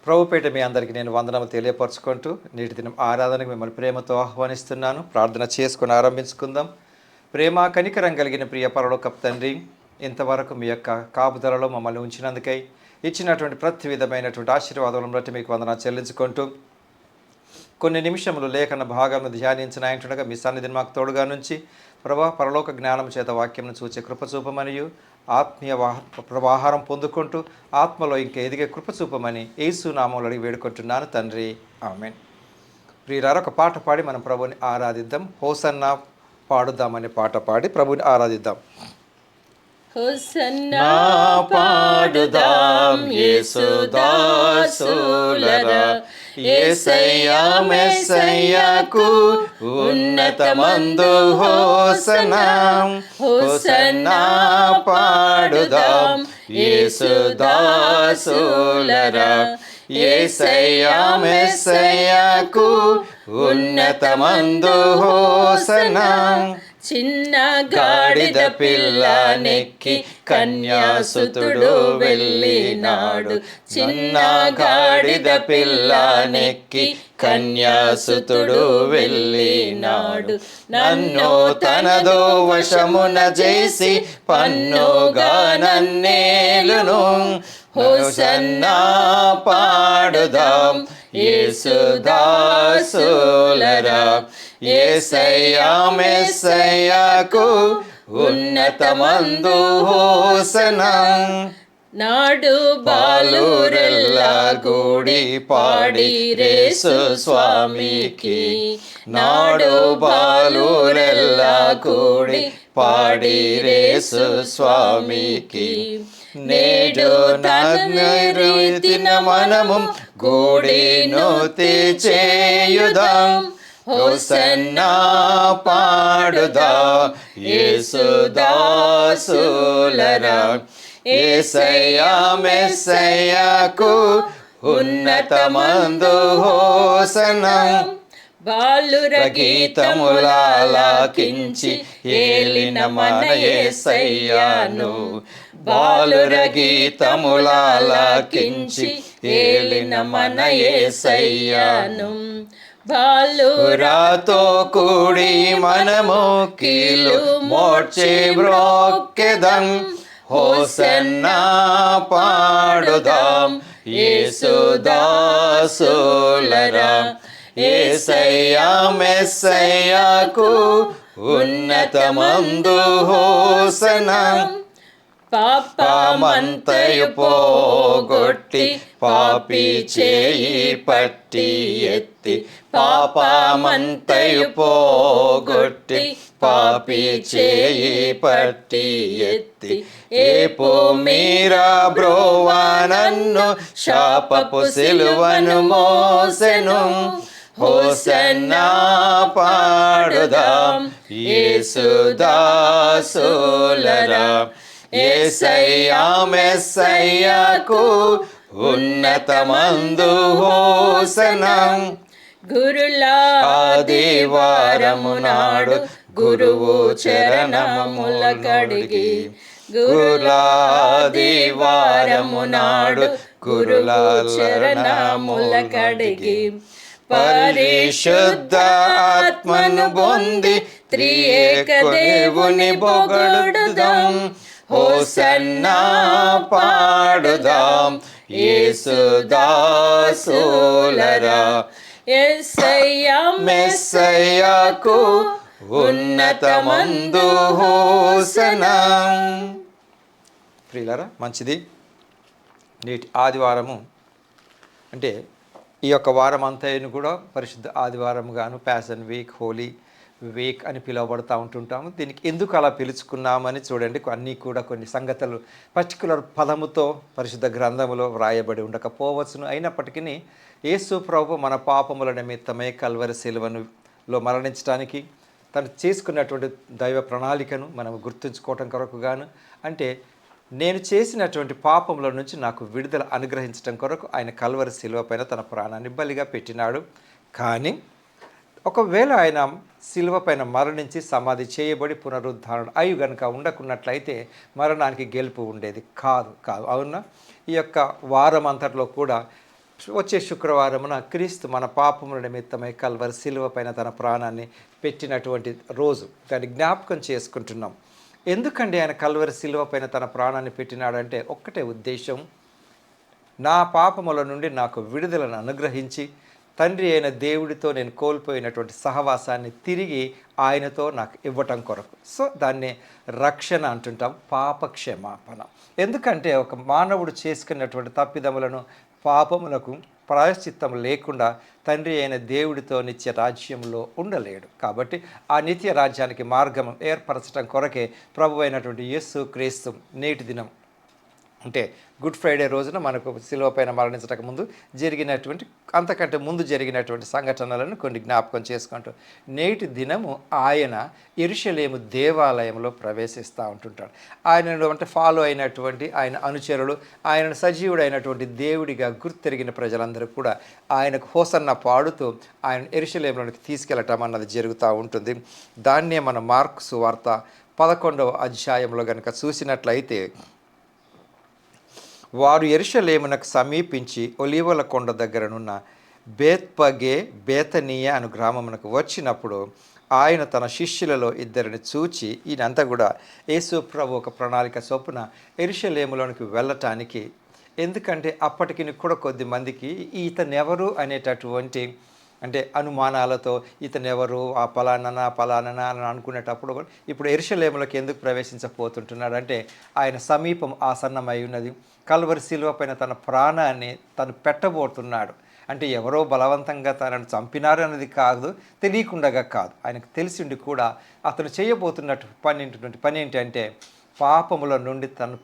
ప్రభుపేట మీ అందరికీ నేను వందనములు తెలియపరచుకుంటూ నేటి దినం ఆరాధనకు మిమ్మల్ని ప్రేమతో ఆహ్వానిస్తున్నాను. ప్రార్థన చేసుకుని ఆరంభించుకుందాం. ప్రేమ కనికరం కలిగిన ప్రియ పరలోకపు తండ్రి, ఇంతవరకు మీ యొక్క కాపుదలలో మమ్మల్ని ఉంచినందుకై ఇచ్చినటువంటి ప్రతి విధమైనటువంటి ఆశీర్వాదములను బట్టి మీకు వందనాలు చెల్లించుకుంటూ కొన్ని నిమిషములు లేఖన భాగంను ధ్యానించిన ఆయనగా మీ సన్నిధిని మాకు తోడుగా నుంచి పరలోక జ్ఞానం చేత వాక్యంను చూచే కృపచూపమనియు ఆత్మీయ ప్రవాహారం పొందుకుంటూ ఆత్మలో ఇంకా ఎదిగే కృపచూపమని యేసు నామములో అడిగి వేడుకుంటున్నాను తండ్రి, ఆమేన్. ప్రియులారా, ఒక పాట పాడి మనం ప్రభుని ఆరాధిద్దాం. హోసన్నా పాడుదామనే పాట పాడి ప్రభుని ఆరాధిద్దాం. హోసన్నా పాడుదాం యేసుదాసులరా, యేసయ్యా మెస్సయ్యాకు ఉన్నతమందు హోసన్నా. హోసన్నా పాడుదాం యేసుదాసులరా, యేసయ్యా మెస్సయ్యాకు ఉన్నతమందు హోసన్నా. చిన్న గాడిద పిల్ల నెక్కి కన్యాసుతుడు వెళ్ళినాడు. చిన్న గాడిద పిల్ల నెక్కి కన్యాసుతుడు వెళ్ళినాడు. నన్ను తనదో వశమున చేసి పన్నుగా నన్నేలును. హోసన్నా పాడుదాం యేసుదాసులరా, యేసయ్యా మెస్సయ్యాకు ఉన్నతమందు హోసన్నా. నాడు బాలురెల్లా గూడి పాడిరేసు స్వామికి. నాడు బాలురెల్లా గూడి పాడిరేసు స్వామికి. నేడు నన్ను మనము గూడిను చేయుదాం. హోసన్నా పాడుదా యేసుదాసులరా, యేసయ్యా మెస్సయ్యాకు ఉన్నతమందు హోసన్నా. బాలుర గీతములాలకించి ఏలిన మన యేసయ్యాను. బాలుర గీతములాలకించి ఏలిన మన యేసయ్యాను. బాలురాతో కూడి మనము కీలు మోడ్చి మ్రొక్కెదం. హోసన్నా పాడుదాం యేసుదాసులరా, యేసయ్యా మెస్సయ్యాకు ఉన్నతమందు హోసన్నా. పాపమంతయు పోగొట్టి పాపి చేయి పట్టి ఎత్తి. పాపమంతయు పోగొట్టి పాపి చేయి పట్టి ఎత్తి. ఏపు మీరా బ్రోవా నన్ను శాపపు సిలువను మోసెను. హోసన్నా పాడుదాం యేసుదాసులరా, యేసయ్యా మెస్సయ్యాకు ఉన్నతమందు హోసన్నా. గురులా ఆదివారము నాడు గురువు చరణముల కడిగి. గురులాదివారము నాడు గురుల చరణముల కడిగి. పరిశుద్ధ ఆత్మను పొంది త్రియేక దేవుని పొగడుదాం. హోసన్నా పాడుదాం యేసుదాసులరా, యేసయ్యా మెస్సయ్యాకు ఉన్నతమందు హోసన్నా. ప్రియులారా, మంచిది. నేటి ఆదివారము అంటే ఈ యొక్క వారం అంతైనా కూడా పరిశుద్ధ ఆదివారంగాను ప్యాషన్ వీక్, హోలీ వీక్ అని పిలువబడుతూ ఉంటుంటాము. దీనికి ఎందుకు అలా పిలుచుకున్నామని చూడండి. అన్నీ కూడా కొన్ని సంగతులు పర్టికులర్ పదముతో పరిశుద్ధ గ్రంథములో వ్రాయబడి ఉండకపోవచ్చును. అయినప్పటికీ యేసు ప్రభు మన పాపముల నిమిత్తమే కల్వరి సిలువలో మరణించడానికి తను చేసుకున్నటువంటి దైవ ప్రణాళికను మనం గుర్తుంచుకోవటం కొరకు గాను, అంటే నేను చేసినటువంటి పాపముల నుంచి నాకు విడుదల అనుగ్రహించడం కొరకు ఆయన కల్వరి శిలువ పైన తన ప్రాణాన్ని బలిగా పెట్టినాడు. కానీ ఒకవేళ ఆయన శిలువ పైన మరణించి సమాధి చేయబడి పునరుద్ధరణ అయి గనుక ఉండకున్నట్లయితే మరణానికి గెలుపు ఉండేది కాదు. అవునా? ఈ యొక్క వారం అంతట్లో కూడా వచ్చే శుక్రవారమున క్రీస్తు మన పాపముల నిమిత్తమై కల్వరి శిలువ పైన తన ప్రాణాన్ని పెట్టినటువంటి రోజు. దాన్ని జ్ఞాపకం చేసుకుంటున్నాం. ఎందుకండి ఆయన కల్వరి శిలువ పైన తన ప్రాణాన్ని పెట్టినాడంటే ఒక్కటే ఉద్దేశం, నా పాపముల నుండి నాకు విడుదలను అనుగ్రహించి తండ్రి అయిన దేవుడితో నేను కోల్పోయినటువంటి సహవాసాన్ని తిరిగి ఆయనతో నాకు ఇవ్వటం కొరకు. సో దాన్ని రక్షణ అంటుంటాం, పాప క్షమాపణ. ఎందుకంటే ఒక మానవుడు చేసుకున్నటువంటి తప్పిదములను, పాపములకు ప్రాయశ్చిత్తం లేకుండా తండ్రి అయిన దేవుడితో నిత్య రాజ్యంలో ఉండలేడు. కాబట్టి ఆ నిత్య రాజ్యానికి మార్గం ఏర్పరచడం కొరకే ప్రభు అయినటువంటి యేసు క్రీస్తు నేటి దినం అంటే గుడ్ ఫ్రైడే రోజున మనకు శిలువ పైన మరణించడానికి ముందు జరిగినటువంటి, అంతకంటే ముందు జరిగినటువంటి సంఘటనలను కొన్ని జ్ఞాపకం చేసుకుంటూ నేటి దినము ఆయన యెరూషలేము దేవాలయంలో ప్రవేశిస్తూ ఉంటుంటాడు. ఆయనను అంటే ఫాలో అయినటువంటి ఆయన అనుచరులు, ఆయనను సజీవుడైనటువంటి దేవుడిగా గుర్తెరిగిన ప్రజలందరూ కూడా ఆయనకు హోసన్న పాడుతూ ఆయన యెరూషలేములోనికి తీసుకెళ్ళటం అన్నది జరుగుతూ ఉంటుంది. దాన్నే మన మార్కు సువార్త 11వ అధ్యాయంలో కనుక చూసినట్లయితే, వారు యెరూషలేమునకు సమీపించి ఒలీవల కొండ దగ్గరనున్న బేత్పగే బేతనీయ అను గ్రామమునకు వచ్చినప్పుడు ఆయన తన శిష్యులలో ఇద్దరిని చూచి, ఈయనంతా కూడా యేసు ప్రభు ఒక ప్రణాళిక చొప్పున యెరూషలేములోనికి వెళ్ళటానికి, ఎందుకంటే అప్పటికి కూడా కొద్ది మందికి ఇతనెవరు అనేటటువంటి అంటే అనుమానాలతో ఇతనెవరు, ఆ పలానా అని అనుకునేటప్పుడు ఇప్పుడు యెరూషలేములోకి ఎందుకు ప్రవేశించబోతుంటున్నాడు అంటే ఆయన సమీపం ఆసన్నమై ఉన్నది. కల్వరి శిలువ పైన తన ప్రాణాన్ని తను పెట్టబోతున్నాడు. అంటే ఎవరో బలవంతంగా తనను చంపినారు అన్నది కాదు, తెలియకుండగా కాదు, ఆయనకు తెలిసిండి కూడా అతను చేయబోతున్నటువంటి పని ఏంటంటే పాపముల నుండి తను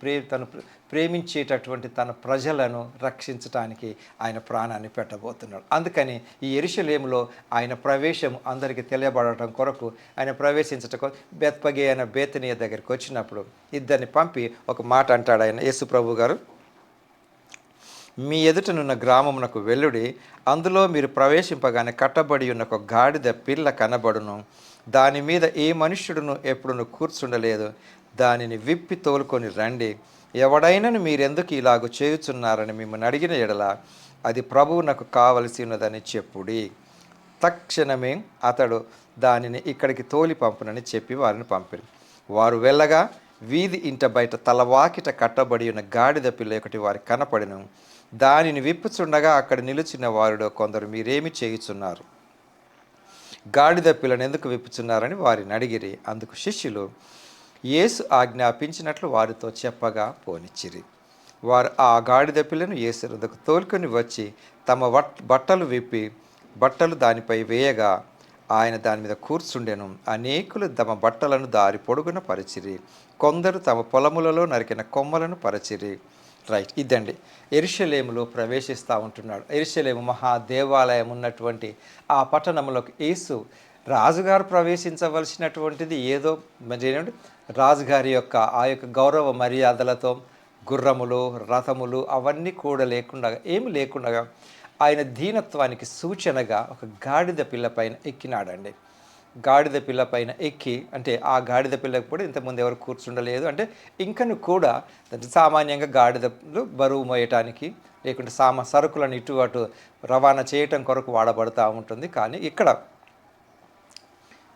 ప్రేమించేటటువంటి తన ప్రజలను రక్షించటానికి ఆయన ప్రాణాన్ని పెట్టబోతున్నాడు. అందుకని ఈ యెరూషలేములో ఆయన ప్రవేశం అందరికీ తెలియబడటం కొరకు ఆయన ప్రవేశించటం బేత్పగే అనే బేతనీయ దగ్గరికి వచ్చినప్పుడు ఇద్దరిని పంపి ఒక మాట అంటాడు ఆయన యేసు ప్రభు గారు, మీ ఎదుటనున్న గ్రామమునకు వెళ్ళుడి, అందులో మీరు ప్రవేశింపగానే కట్టబడి ఉన్న ఒక గాడిద పిల్ల కనబడును, దాని మీద ఏ మనుష్యుడును ఎప్పుడును కూర్చుండలేదు, దానిని విప్పి తోలుకొని రండి. ఎవడైనను మీరెందుకు ఇలాగ చేయుచున్నారని మిమ్మల్ని అడిగిన ఎడల అది ప్రభువు నాకు కావలసి ఉన్నదని చెప్పుడి. తక్షణమే అతడు దానిని ఇక్కడికి తోలి పంపునని చెప్పి వారిని పంపిరి. వారు వెళ్ళగా వీధి ఇంట బయట తలవాకిట కట్టబడి ఉన్న గాడిద పిల్ల ఒకటి వారికి కనపడిను. దానిని విప్పుచుండగా అక్కడ నిలిచిన వారిలో కొందరు, మీరేమి చేయుచున్నారు, గాడిద పిల్లను ఎందుకు విప్పుచున్నారని వారిని అడిగిరి. అందుకు శిష్యులు యేసు ఆజ్ఞాపించినట్లు వారితో చెప్పగా పోనిచ్చిరి. వారు ఆ గాడిద పిల్లను యేసు వద్దకు తోలుకొని వచ్చి తమ బట్టలు విప్పి బట్టలు దానిపై వేయగా ఆయన దాని మీద కూర్చుండెను. అనేకులు తమ బట్టలను దారి పొడుగున పరిచిరి, కొందరు తమ పొలములలో నరికిన కొమ్మలను పరిచిరి. రైట్, ఇదండి యెరూషలేములో ప్రవేశిస్తూ ఉంటున్నాడు. యెరూషలేము మహాదేవాలయం ఉన్నటువంటి ఆ పట్టణంలోకి యేసు రాజుగారు ప్రవేశించవలసినటువంటిది ఏదో మరి రాజుగారి యొక్క ఆ యొక్క గౌరవ మర్యాదలతో గుర్రములు, రథములు అవన్నీ కూడా లేకుండా, ఏమి లేకుండా ఆయన దీనత్వానికి సూచనగా ఒక గాడిద పిల్ల పైన ఎక్కినాడండి. గాడిద పిల్ల పైన ఎక్కి, అంటే ఆ గాడిద పిల్లకు కూడా ఇంతకుముందు ఎవరు కూర్చుండలేదు, అంటే ఇంకను కూడా సామాన్యంగా గాడిదలు బరువు మోయటానికి లేకుంటే సరుకులను ఇటు అటు రవాణా చేయటం కొరకు వాడబడుతూ ఉంటుంది. కానీ ఇక్కడ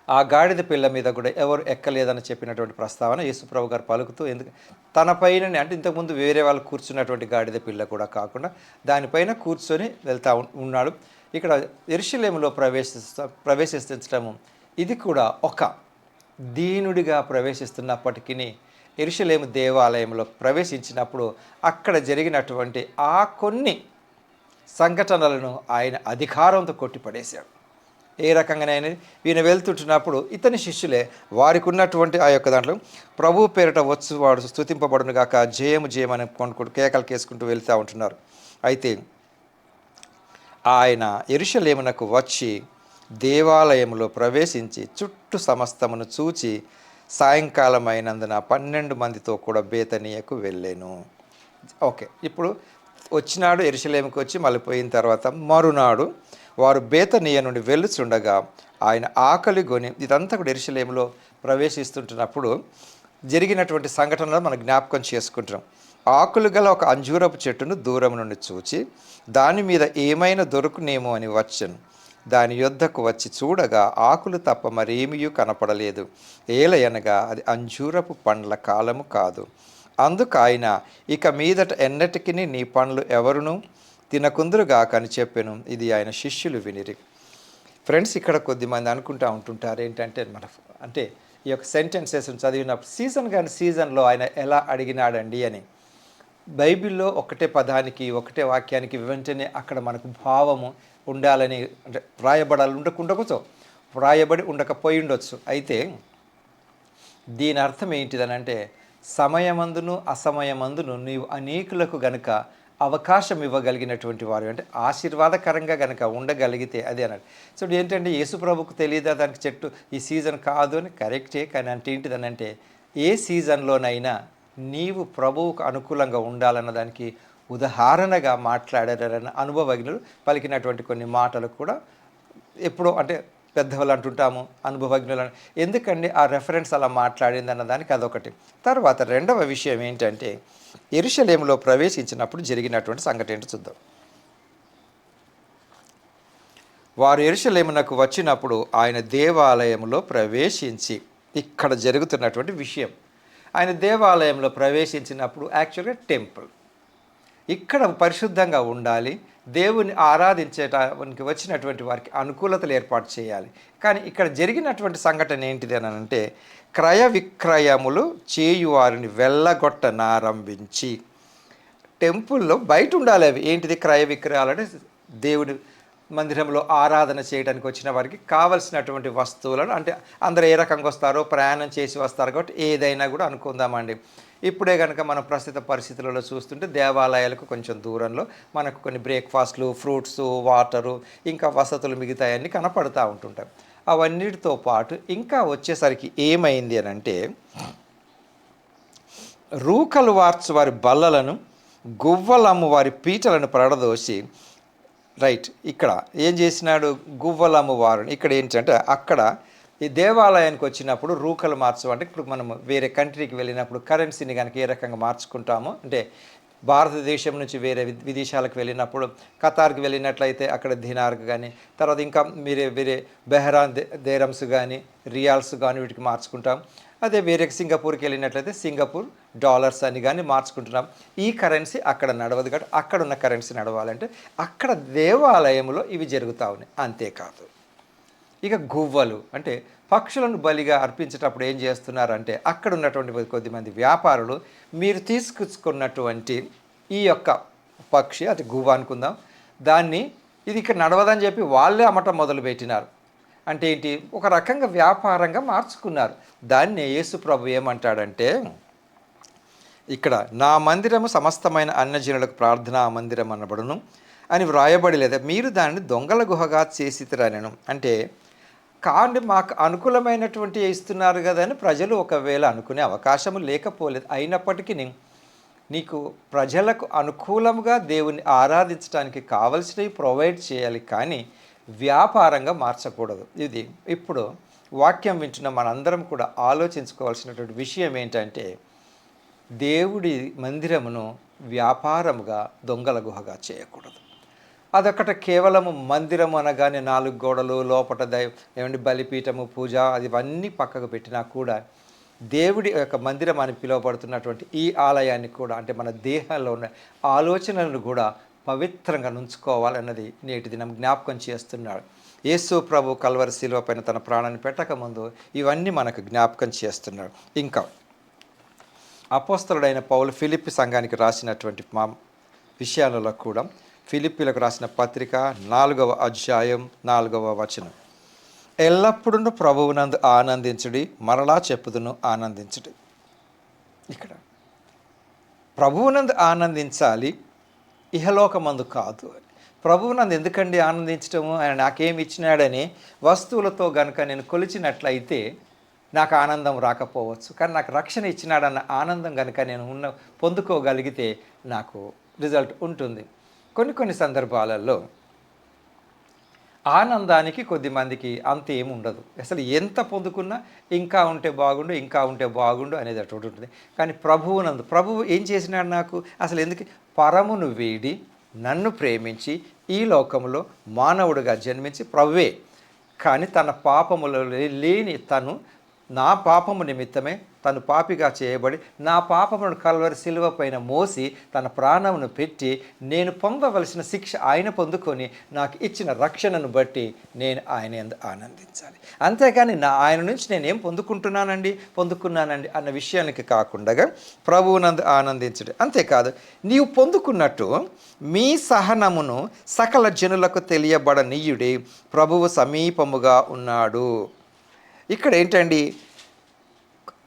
ఆ గాడిద పిల్ల మీద కూడా ఎవరు ఎక్కలేదని చెప్పినటువంటి ప్రస్తావన యేసుప్రభు గారు పలుకుతూ, ఎందుకు తన పైన అంటే ఇంతకుముందు వేరే వాళ్ళు కూర్చున్నటువంటి గాడిద పిల్ల కూడా కాకుండా దానిపైన కూర్చొని వెళ్తూ ఉన్నాడు. ఇక్కడ యెరూషలేములో ప్రవేశించడము ఇది కూడా ఒక దీనుడిగా ప్రవేశిస్తున్నప్పటికీ యెరూషలేము దేవాలయంలో ప్రవేశించినప్పుడు అక్కడ జరిగినటువంటి ఆ కొన్ని సంఘటనలను ఆయన అధికారంతో కొట్టిపడేశాడు. ఏ రకంగానైనా ఈయన వెళ్తుంటున్నప్పుడు ఇతని శిష్యులే వారికి ఉన్నటువంటి ఆ యొక్క దాంట్లో ప్రభు పేరిట వచ్చు వాడు స్తుతింపబడును గాక, జయము జయమని కొనుక్కుంటూ కేకలు కేసుకుంటూ వెళ్తూ ఉంటున్నారు. అయితే ఆయన యెరూషలేమునకు వచ్చి దేవాలయంలో ప్రవేశించి చుట్టూ సమస్తమును చూచి సాయంకాలం అయినందున 12 మందితో కూడా బేతనీయకు వెళ్ళాను. ఓకే, ఇప్పుడు వచ్చినాడు యెరూషలేముకు వచ్చి మళ్ళీ పోయిన తర్వాత మరునాడు వారు బేతనీయ నుండి వెళ్ళుచుండగా ఆయన ఆకలి గొని, ఇదంతా కూడా యెరూషలేములో ప్రవేశిస్తుంటున్నప్పుడు జరిగినటువంటి సంఘటనలు మనం జ్ఞాపకం చేసుకుంటున్నాం. ఆకులు గల ఒక అంజూరపు చెట్టును దూరం నుండి చూచి దాని మీద ఏమైనా దొరుకునేమో అని వచ్చెను. దాని యొద్దకు వచ్చి చూడగా ఆకులు తప్ప మరేమీ కనపడలేదు. ఏలయనగా అది అంజూరపు పండ్ల కాలము కాదు. అందుకు ఆయన, ఇక మీదట ఎన్నటికి నీ పండ్లు ఎవరునూ తినకుందురుగాక అని చెప్పెను. ఇది ఆయన శిష్యులు వినిరి. ఫ్రెండ్స్, ఇక్కడ కొద్దిమంది అనుకుంటూ ఉంటుంటారు ఏంటంటే అంటే ఈ యొక్క సెంటెన్సెస్ చదివినప్పుడు సీజన్ కానీ సీజన్లో ఆయన ఎలా అడిగినాడండి అని. బైబిల్లో ఒకటే పదానికి ఒకటే వాక్యానికి వెంటనే అక్కడ మనకు భావము ఉండాలని అంటే వ్రాయబడాలి ఉండకుండకొచ్చు, వ్రాయబడి ఉండకపోయి ఉండొచ్చు. అయితే దీని అర్థం ఏంటిదనంటే సమయమందును అసమయమందును నీవు అనేకులకు గనుక అవకాశం ఇవ్వగలిగినటువంటి వారు, అంటే ఆశీర్వాదకరంగా కనుక ఉండగలిగితే అది అన్నాడు. సో ఏంటంటే యేసుప్రభుకు తెలియదా దానికి చెట్టు ఈ సీజన్ కాదు అని? కరెక్టే. కానీ అంటే ఏంటిదనంటే ఏ సీజన్లోనైనా నీవు ప్రభువుకు అనుకూలంగా ఉండాలన్న దానికి ఉదాహరణగా మాట్లాడారన్న అనుభవజ్ఞులు పలికినటువంటి కొన్ని మాటలు కూడా ఎప్పుడో అంటే పెద్దవాళ్ళు అంటుంటాము అనుభవజ్ఞులు. ఎందుకండి ఆ రెఫరెన్స్ అలా మాట్లాడింది అన్న దానికి అదొకటి. తర్వాత రెండవ విషయం ఏంటంటే యెరూషలేములో ప్రవేశించినప్పుడు జరిగినటువంటి సంఘటన ఏంటో చూద్దాం. వారు యెరూషలేమునకు వచ్చినప్పుడు ఆయన దేవాలయంలో ప్రవేశించి, ఇక్కడ జరుగుతున్నటువంటి విషయం, ఆయన దేవాలయంలో ప్రవేశించినప్పుడు యాక్చువల్గా టెంపుల్ ఇక్కడ పరిశుద్ధంగా ఉండాలి, దేవుని ఆరాధించడానికి వచ్చినటువంటి వారికి అనుకూలతలు ఏర్పాటు చేయాలి. కానీ ఇక్కడ జరిగినటువంటి సంఘటన ఏంటిది అని అంటే క్రయ విక్రయములు చేయువారిని వెళ్ళగొట్టనారంభించి, టెంపుల్లో బయట ఉండాలి అవి ఏంటిది క్రయ విక్రయాలు అంటే దేవుని మందిరంలో ఆరాధన చేయడానికి వచ్చిన వారికి కావలసినటువంటి వస్తువులను, అంటే అందరూ ఏ రకంగా వస్తారో ప్రయాణం చేసి వస్తారు కాబట్టి ఏదైనా కూడా అనుకుందామండి. ఇప్పుడే కనుక మనం ప్రస్తుత పరిస్థితులలో చూస్తుంటే దేవాలయాలకు కొంచెం దూరంలో మనకు కొన్ని బ్రేక్ఫాస్ట్లు, ఫ్రూట్స్, వాటరు, ఇంకా వసతులు మిగతాయన్నీ కనపడుతూ ఉంటుంటాయి. అవన్నిటితో పాటు ఇంకా వచ్చేసరికి ఏమైంది అని అంటే రూకలు వార్చు వారి బల్లలను, గువ్వలమ్ము వారి పీటలను పడదోసి, రైట్, ఇక్కడ ఏం చేసినాడు? గువ్వలమ్ము వారు. ఇక్కడ ఏంటంటే అక్కడ ఈ దేవాలయానికి వచ్చినప్పుడు రూకలు మార్చు అంటే ఇప్పుడు మనం వేరే కంట్రీకి వెళ్ళినప్పుడు కరెన్సీని కనుక ఏ రకంగా మార్చుకుంటామో, అంటే భారతదేశం నుంచి వేరే విదేశాలకు వెళ్ళినప్పుడు ఖతార్కి వెళ్ళినట్లయితే అక్కడ దినార్కి కానీ, తర్వాత ఇంకా వేరే బెహ్రాన్ దేరమ్స్ కానీ రియాల్స్ కానీ వీటికి మార్చుకుంటాం. అదే వేరే సింగపూర్కి వెళ్ళినట్లయితే సింగపూర్ డాలర్స్ అని కానీ మార్చుకుంటున్నాం. ఈ కరెన్సీ అక్కడ నడవదు కాబట్టి అక్కడ ఉన్న కరెన్సీ నడవాలంటే అక్కడ దేవాలయంలో ఇవి జరుగుతూ ఉన్నాయి. అంతేకాదు ఇక గువ్వలు అంటే పక్షులను బలిగా అర్పించేటప్పుడు ఏం చేస్తున్నారంటే అక్కడ ఉన్నటువంటి కొద్దిమంది వ్యాపారులు మీరు తీసుకున్నటువంటి ఈ యొక్క పక్షి అది గువ్వ అనుకుందాం, దాన్ని ఇది ఇక్కడ నడవదని చెప్పి వాళ్ళే అమ్మటం మొదలుపెట్టినారు. అంటే ఏంటి? ఒక రకంగా వ్యాపారంగా మార్చుకున్నారు. దాన్ని యేసు ప్రభు ఏమంటాడంటే ఇక్కడ నా మందిరము సమస్తమైన అన్యజనులకు ప్రార్థనా మందిరం అనబడును అని వ్రాయబడి లేదా మీరు దాన్ని దొంగల గుహగా చేసిరనను. అంటే కానీ మాకు అనుకూలమైనటువంటి ఇస్తున్నారు కదా అని ప్రజలు ఒకవేళ అనుకునే అవకాశము లేకపోలేదు. అయినప్పటికీ నీకు ప్రజలకు అనుకూలంగా దేవుని ఆరాధించడానికి కావలసినవి ప్రొవైడ్ చేయాలి, కానీ వ్యాపారంగా మార్చకూడదు. ఇది ఇప్పుడు వాక్యం వింటున్న మనందరం కూడా ఆలోచించుకోవాల్సినటువంటి విషయం ఏంటంటే దేవుడి మందిరమును వ్యాపారముగా దొంగల గుహగా చేయకూడదు. అదొకటి కేవలము మందిరము అనగానే 4 గోడలు లోపల ఏమంటే బలిపీఠము, పూజ ఇవన్నీ పక్కకు పెట్టినా కూడా దేవుడి యొక్క మందిరం అని పిలువబడుతున్నటువంటి ఈ ఆలయాన్ని కూడా అంటే మన దేహంలో ఉన్న ఆలోచనలను కూడా పవిత్రంగా నుంచుకోవాలన్నది నేటి దినం జ్ఞాపకం చేస్తున్నాడు. యేసు ప్రభు కల్వరి శిలువ పైన తన ప్రాణాన్ని పెట్టకముందు ఇవన్నీ మనకు జ్ఞాపకం చేస్తున్నాడు. ఇంకా అపోస్తలుడైన పౌలు ఫిలిప్పి సంఘానికి రాసినటువంటి విషయాలలో కూడా ఫిలిప్పీలకు రాసిన పత్రిక 4వ అధ్యాయం 4వ వచనం, ఎల్లప్పుడూ ప్రభువునందు ఆనందించుడి, మరలా చెప్పుదును ఆనందించుడి. ఇక్కడ ప్రభువునందు ఆనందించాలి, ఇహలోకమందు కాదు. ప్రభువునందు ఎందుకండి ఆనందించటము? ఆయన నాకేమి ఇచ్చినాడని వస్తువులతో కనుక నేను కొలిచినట్లయితే నాకు ఆనందం రాకపోవచ్చు, కానీ నాకు రక్షణ ఇచ్చినాడన్న ఆనందం కనుక నేను పొందుకోగలిగితే నాకు రిజల్ట్ ఉంటుంది. కొన్ని సందర్భాలలో ఆనందానికి కొద్దిమందికి అంత ఏమి ఉండదు. అసలు ఎంత పొందుకున్నా ఇంకా ఉంటే బాగుండు, ఇంకా ఉంటే బాగుండు అనేది అటు ఉంటుంది. కానీ ప్రభువు ఏం చేసినాడు నాకు? అసలు ఎందుకు పరమును వీడి నన్ను ప్రేమించి ఈ లోకంలో మానవుడిగా జన్మించి ప్రభువే. కానీ తన పాపములో లేని తను నా పాపము నిమిత్తమే తను పాపిగా చేయబడి నా పాపమును కల్వరి సిలువ పైన మోసి తన ప్రాణమును పెట్టి నేను పొందవలసిన శిక్ష ఆయన పొందుకొని నాకు ఇచ్చిన రక్షణను బట్టి నేను ఆయన యందు ఆనందించాలి. అంతేగాని ఆయన నుంచి నేనేం పొందుకున్నానండి అన్న విషయానికి కాకుండా ప్రభువునందు ఆనందించడు. అంతేకాదు, నీవు పొందుకున్నట్టు మీ సహనమును సకల జనులకు తెలియబడనీయుడి, ప్రభువు సమీపముగా ఉన్నాడు. ఇక్కడ ఏంటండి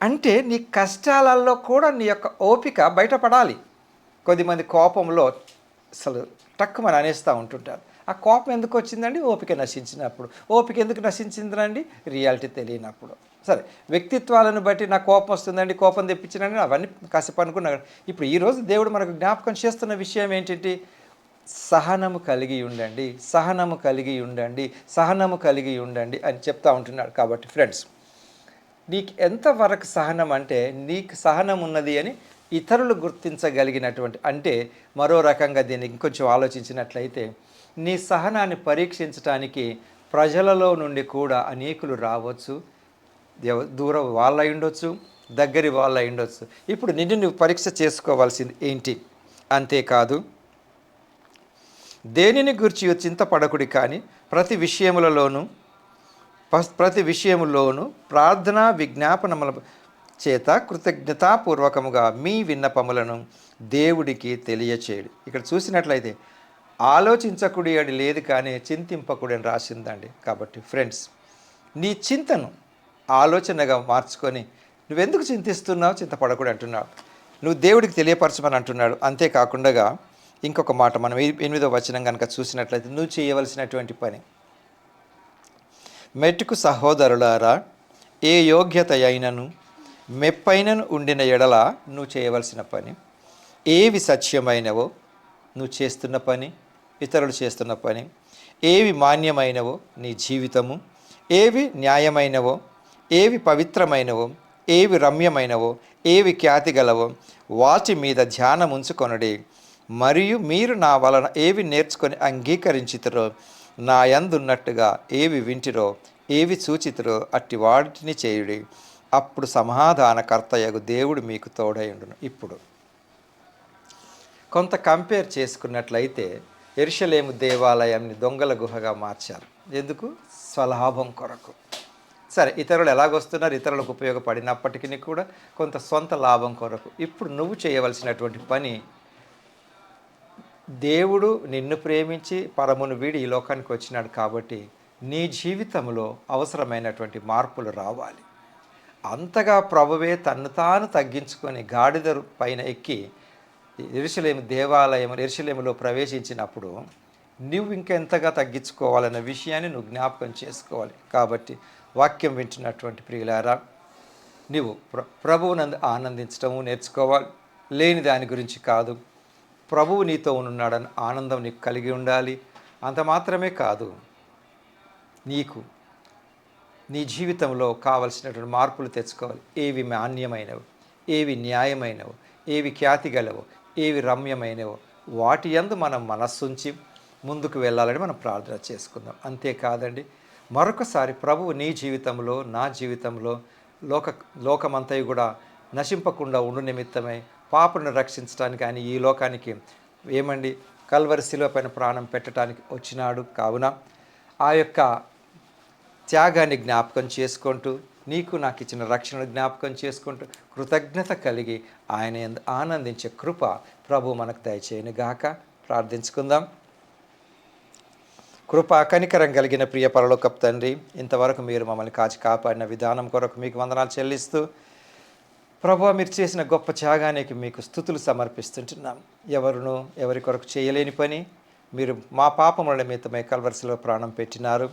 అంటే నీ కష్టాలలో కూడా నీ యొక్క ఓపిక బయటపడాలి. కొద్దిమంది కోపంలో అసలు టక్కుమని అనేస్తూ ఉంటుంటారు. ఆ కోపం ఎందుకు వచ్చిందండి? ఓపిక నశించినప్పుడు. ఓపిక ఎందుకు నశించిందండి? రియాలిటీ తెలియనప్పుడు. సరే, వ్యక్తిత్వాలను బట్టి నాకు కోపం వస్తుందండి, కోపం తెప్పించినండి, అవన్నీ కాసేపు అనుకున్నాను. ఇప్పుడు ఈరోజు దేవుడు మనకు జ్ఞాపకం చేస్తున్న విషయం ఏంటి? సహనము కలిగి ఉండండి, సహనము కలిగి ఉండండి, సహనము కలిగి ఉండండి అని చెప్తా ఉంటున్నాడు. కాబట్టి ఫ్రెండ్స్, నీకు ఎంతవరకు సహనం అంటే నీకు సహనం ఉన్నది అని ఇతరులు గుర్తించగలిగినటువంటి, అంటే మరో రకంగా దీన్ని ఇంకొంచెం ఆలోచించినట్లయితే నీ సహనాన్ని పరీక్షించడానికి ప్రజలలో నుండి కూడా అనేకులు రావచ్చు. దూరం వాళ్ళ ఉండొచ్చు, దగ్గరి వాళ్ళ ఉండొచ్చు. ఇప్పుడు నిన్ను నువ్వు పరీక్ష చేసుకోవాల్సింది ఏంటి? అంతేకాదు, దేనిని గురించి చింతపడకుడి, కానీ ప్రతి విషయములోనూ ప్రార్థనా విజ్ఞాపనముల చేత కృతజ్ఞతాపూర్వకముగా మీ విన్నపములను దేవుడికి తెలియచేయడు. ఇక్కడ చూసినట్లయితే ఆలోచించకుడి అని లేదు, కానీ చింతింపకుడి అని రాసిందండి. కాబట్టి ఫ్రెండ్స్, నీ చింతను ఆలోచనగా మార్చుకొని నువ్వెందుకు చింతిస్తున్నావు, చింతపడకుడి అంటున్నాడు. నువ్వు దేవుడికి తెలియపరచమని అంటున్నాడు. అంతేకాకుండా ఇంకొక మాట మనం 8వ వచనం కనుక చూసినట్లయితే, నువ్వు చేయవలసినటువంటి పని, మెట్టుకు సహోదరులారా, ఏ యోగ్యత అయినను మెప్పైనను ఉండిన ఎడల నువ్వు చేయవలసిన పని, ఏవి సత్యమైనవో నువ్వు చేస్తున్న పని, ఇతరులు చేస్తున్న పని, ఏవి మాన్యమైనవో నీ జీవితము, ఏవి న్యాయమైనవో, ఏవి పవిత్రమైనవో, ఏవి రమ్యమైనవో, ఏవి ఖ్యాతి గలవో వాటి మీద ధ్యానం ఉంచుకొనుడి. మరియు మీరు నా వలన ఏవి నేర్చుకొని అంగీకరించితిరో, నా యందున్నట్టుగా ఏవి వింటిరో, ఏవి చూచితిరో అట్టి వాటిని చేయుడి. అప్పుడు సమాధానకర్తయగు దేవుడు మీకు తోడైండును. ఇప్పుడు కొంత కంపేర్ చేసుకున్నట్లయితే యెరూషలేము దేవాలయాన్ని దొంగల గుహగా మార్చారు. ఎందుకు? స్వలాభం కొరకు. సరే, ఇతరులు ఎలాగొస్తున్నారు, ఇతరులకు ఉపయోగపడినప్పటికీ కూడా కొంత సొంత లాభం కొరకు. ఇప్పుడు నువ్వు చేయవలసినటువంటి పని, దేవుడు నిన్ను ప్రేమించి పరమును వీడి ఈ లోకానికి వచ్చినాడు. కాబట్టి నీ జీవితంలో అవసరమైనటువంటి మార్పులు రావాలి. అంతగా ప్రభువే తన్ను తాను తగ్గించుకొని గాడిద పైన ఎక్కి యెరూషలేములో ప్రవేశించినప్పుడు నువ్వు ఇంకెంతగా తగ్గించుకోవాలన్న విషయాన్ని నువ్వు జ్ఞాపకం చేసుకోవాలి. కాబట్టి వాక్యం వింటున్నటువంటి ప్రియులారా, నువ్వు ప్రభువునందు ఆనందించడము నేర్చుకోవాలి. లేని దాని గురించి కాదు, ప్రభువు నీతో ఉన్నాడని ఆనందం నీకు కలిగి ఉండాలి. అంత మాత్రమే కాదు, నీ జీవితంలో కావలసినటువంటి మార్పులు తెచ్చుకోవాలి. ఏవి మాన్యమైనవి, ఏవి న్యాయమైనవో, ఏవి ఖ్యాతి గలవో, ఏవి రమ్యమైనవో వాటి యందు మనం మనస్సుంచి ముందుకు వెళ్ళాలని మనం ప్రార్థన చేసుకుందాం. అంతేకాదండి, మరొకసారి ప్రభువు నీ జీవితంలో, నా జీవితంలో, లోకమంతయు కూడా నశింపకుండా ఉండు నిమిత్తమై పాపను రక్షించడానికి ఆయన ఈ లోకానికి కల్వరి శిలువ పైన ప్రాణం పెట్టడానికి వచ్చినాడు. కావున ఆ యొక్క త్యాగాన్ని జ్ఞాపకం చేసుకుంటూ, నీకు నాకు ఇచ్చిన రక్షణను జ్ఞాపకం చేసుకుంటూ కృతజ్ఞత కలిగి ఆయన ఆనందించే కృప ప్రభు మనకు దయచేయను గాక. ప్రార్థించుకుందాం. కృపా కనికరం కలిగిన ప్రియ పరలోకపు తండ్రి, ఇంతవరకు మీరు మమ్మల్ని కాచి కాపాడిన విధానం కొరకు మీకు వందనాలు చెల్లిస్తూ, ప్రభువా, మీరు చేసిన గొప్ప త్యాగానికి మీకు స్తుతులు సమర్పిస్తుంటున్నాం. ఎవరి కొరకు చేయలేని పని మీరు మా పాపముల నిమిత్తమై కల్వరి శిలువ ప్రాణం పెట్టినారు.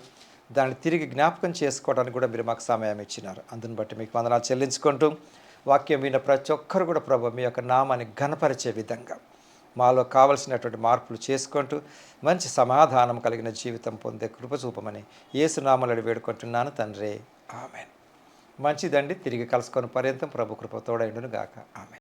దాన్ని తిరిగి జ్ఞాపకం చేసుకోవడానికి కూడా మీరు మాకు సమయం ఇచ్చినారు. అందుని బట్టి మీకు వందనాలు చెల్లించుకుంటూ, వాక్యం విన్న ప్రతి ఒక్కరు కూడా ప్రభువా మీ యొక్క నామాన్ని ఘనపరిచే విధంగా మాలో కావలసినటువంటి మార్పులు చేసుకుంటూ మంచి సమాధానం కలిగిన జీవితం పొందే కృప చూపమని యేసునామములో వేడుకుంటున్నాను తండ్రి. ఆమెన్. మంచిదండి. తిరిగి కలుసుకొని పర్యంతం ప్రభు కృప తోడైండును గాక. ఆమెన్.